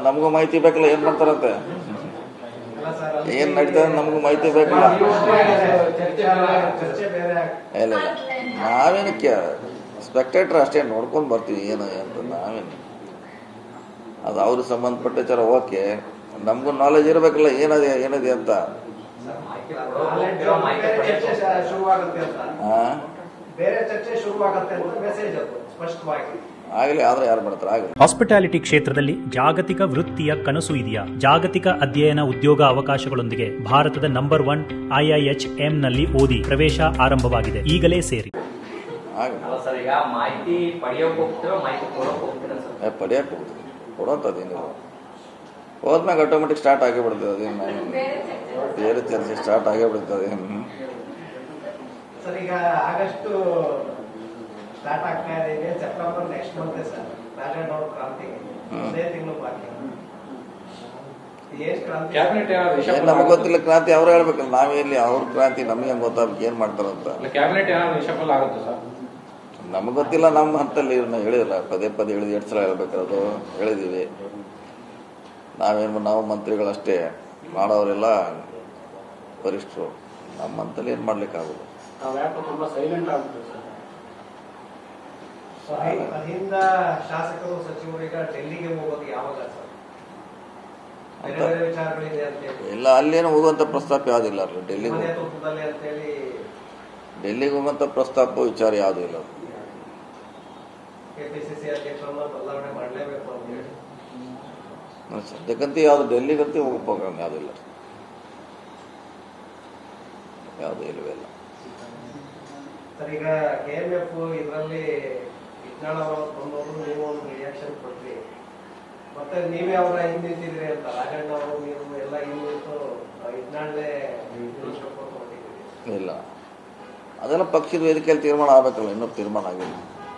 ನಮಗೂ ಮಾಹಿತಿ ಬೇಕಲ್ಲ, ಏನು ಮಾಡ್ತಾರಂತೆ, ಏನು ನಡೀತದೆ ನಮಗೂ ಮಾಹಿತಿ ಬೇಕಲ್ಲ. ಇಲ್ಲ ನಾವೇನಕ್ಕೆ ಸ್ಪೆಕ್ಟೇಟರ್ ಅಷ್ಟೇ ನೋಡ್ಕೊಂಡು ಬರ್ತೀವಿ ಏನು ಅಂತ. ನಾವೇನು ಅದು ಅವ್ರಿಗೆ ಸಂಬಂಧಪಟ್ಟ ವಿಚಾರ ಓಕೆ, ನಮಗೂ ನಾಲೆಜ್ ಇರಬೇಕಲ್ಲ ಏನಿದೆ ಅಂತ. ಆಗಲಿ, ಆದ್ರೆ ಯಾರು ಮಾಡ್ತಾರೆ ಆಗಲಿ. ಹಾಸ್ಪಿಟಾಲಿಟಿ ಕ್ಷೇತ್ರದಲ್ಲಿ ಜಾಗತಿಕ ವೃತ್ತಿಯ ಕನಸು ಇದೆಯಾ? ಜಾಗತಿಕ ಅಧ್ಯಯನ ಉದ್ಯೋಗ ಅವಕಾಶಗಳೊಂದಿಗೆ ಭಾರತದ ನಂಬರ್ 1 IIHM ನಲ್ಲಿ ಓದಿ ಪ್ರವೇಶ ಆರಂಭವಾಗಿದೆ. ಈಗಲೇ ಸೇರಿ. ಪಡೆಯಕ್ಕೆ ಕೊಡೋಂಥದ್ದು ನೀವು ಹೋದ್ಮ್ಯಾಗ ಆಟೋಮೆಟಿಕ್ ಸ್ಟಾರ್ಟ್ ಆಗೇ ಬಿಡ್ತದೆ. ಅದೇನು ಬೇರೆ ಚರ್ಚೆ ಸ್ಟಾರ್ಟ್ ಆಗೇ ಬಿಡ್ತದೆ. ಸರ್ ಈಗ ಆಗಸ್ಟ್ ಸ್ಟಾರ್ಟ್ ಆಗ್ತಾ ಇದೆ, ಸೆಪ್ಟೆಂಬರ್ ನೆಕ್ಸ್ಟ್ ಮಂತ್ ಸರ್ ರಾಜಣ್ಣವ್ರ ಕ್ರಾಂತಿಗೆ ಅದೇ ತಿಂಗಳು ಬಾಕಿ. ನಮಗೆ ಗೊತ್ತಿಲ್ಲ ಕ್ರಾಂತಿ ಅವ್ರು ಹೇಳ್ಬೇಕಲ್ಲ, ನಾವೇಲಿ ಅವ್ರ ಕ್ರಾಂತಿ ನಮಗೆ ಗೊತ್ತಾಗ್ಬೇಕು ಏನ್ ಮಾಡ್ತಾರಂತ. ನಮಗೆ ಗೊತ್ತಿಲ್ಲ, ನಮ್ಮ ಹಂತಲ್ಲಿ ಹೇಳಿಲ್ಲ, ಪದೇ ಹೇಳಿದ್ವಿ, 2 ಸಲ ಹೇಳ್ಬೇಕಾದ್ರು ಹೇಳಿದೀವಿ. ನಾವು ಮಂತ್ರಿಗಳಷ್ಟೇ, ಮಾಡೋರೆಲ್ಲ ವರಿಷ್ಠರು. ನಮ್ಮ ಹಂತಲ್ಲಿ ಏನ್ ಮಾಡ್ಲಿಕ್ಕಾಗಲ್ಲ. ಅಲ್ಲಿಂದ ಶಾಸಕರು ಸಚಿವರು ಈಗ ಡೆಲ್ಲಿಗೆ ಹೋಗೋದು ಯಾವಾಗ ಸರ್? ಇಲ್ಲ, ಅಲ್ಲೇನು ಹೋಗುವಂತ ಪ್ರಸ್ತಾಪ ಯಾವುದಿಲ್ಲ. ಡೆಲ್ಲಿಗೆ ಹೋಗುವಂತ ಪ್ರಸ್ತಾಪ ವಿಚಾರ ಯಾವುದೂ ಇಲ್ಲ. ಕೆಪಿಸಿಸಿ ಅಧ್ಯಕ್ಷರನ್ನ ಬದಲಾವಣೆ ಮಾಡಲೇಬೇಕು ಅಂತ ಹೇಳಿ ಸದ್ಯಕ್ಕಂತೂ ಯಾವ್ದು ಡೆಲ್ಲಿಗಂತೂ ಹೋಗೋ ಪ್ರೋಗ್ರಾಮ್ ಯಾವುದಿಲ್ಲ, ಯಾವುದೂ ಇಲ್ಲವೇ ಇಲ್ಲ. ಸರ್ ಈಗ KMF ಇದರಲ್ಲಿ ಇಜ್ನಾಳ್ ಅವರು ಬಂದವರು ನೀವು ಒಂದು ರಿಯಾಕ್ಷನ್ ಕೊಟ್ರಿ, ಮತ್ತೆ ನೀವೇ ಅವರ ಹಿಂದಿದ್ದೀರಿ ಅಂತ ರಾಜಣ್ಣ ಅವರು ನೀವು ಎಲ್ಲ ಹಿಂದಿತ್ತು ಇಜ್ನಾಳ್ನೇ ಇಲ್ಲ. ಅದೆಲ್ಲ ಪಕ್ಷದ ವೇದಿಕೆಯಲ್ಲಿ ತೀರ್ಮಾನ ಆಗಬೇಕಲ್ಲ, ಇನ್ನೂ ತೀರ್ಮಾನ ಆಗಿಲ್ಲ.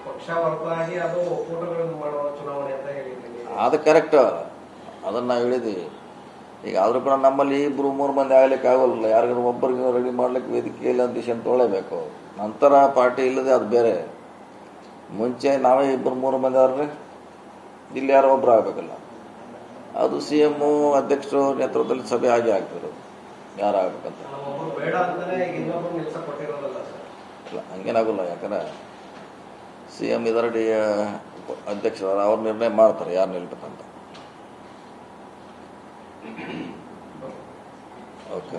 ಪಕ್ಷ ಹೊರತಾಗಿ ಅದು ಒಕ್ಕೂಟಗಳನ್ನು ಮಾಡುವ ಚುನಾವಣೆ ಅಂತ ಹೇಳಿದ್ದೀನಿ. ಅದು ಕರೆಕ್ಟ್, ಅದನ್ನ ನಾವು ಹೇಳಿದ್ದೀವಿ. ಈಗ ಆದ್ರೂ ಕೂಡ ನಮ್ಮಲ್ಲಿ 2-3 ಮಂದಿ ಆಗ್ಲಿಕ್ಕೆ ಆಗೋಲ್ಲ. ಯಾರಿಗಾರು ಒಬ್ಬರಿಗೆ ರೆಡಿ ಮಾಡ್ಲಿಕ್ಕೆ ವೇದಿಕೆಯಲ್ಲಿ ಡಿಸಿಷನ್ ತೊಗೊಳ್ಳೇಬೇಕು. ನಂತರ ಪಾರ್ಟಿ ಇಲ್ಲದೆ ಅದು ಬೇರೆ. ಮುಂಚೆ ನಾವೇ 2-3 ಮಂದಿ ಆದ್ರೆ ಇಲ್ಲಿ ಯಾರೋ ಒಬ್ರು ಆಗ್ಬೇಕಲ್ಲ. ಅದು CM ಅಧ್ಯಕ್ಷರು ನೇತೃತ್ವದಲ್ಲಿ ಸಭೆ ಆಗಿ ಆಗ್ತಿರೋದು ಯಾರು ಆಗ್ಬೇಕಂತ. ಇಲ್ಲ, ಹಂಗೇನಾಗಲ್ಲ. ಯಾಕಂದ್ರೆ CM ಇದರ ಅಧ್ಯಕ್ಷರು ಅವ್ರು ನಿರ್ಣಯ ಮಾಡ್ತಾರೆ ಯಾರು ನಿಲ್ಬೇಕಂತ. ಓಕೆ.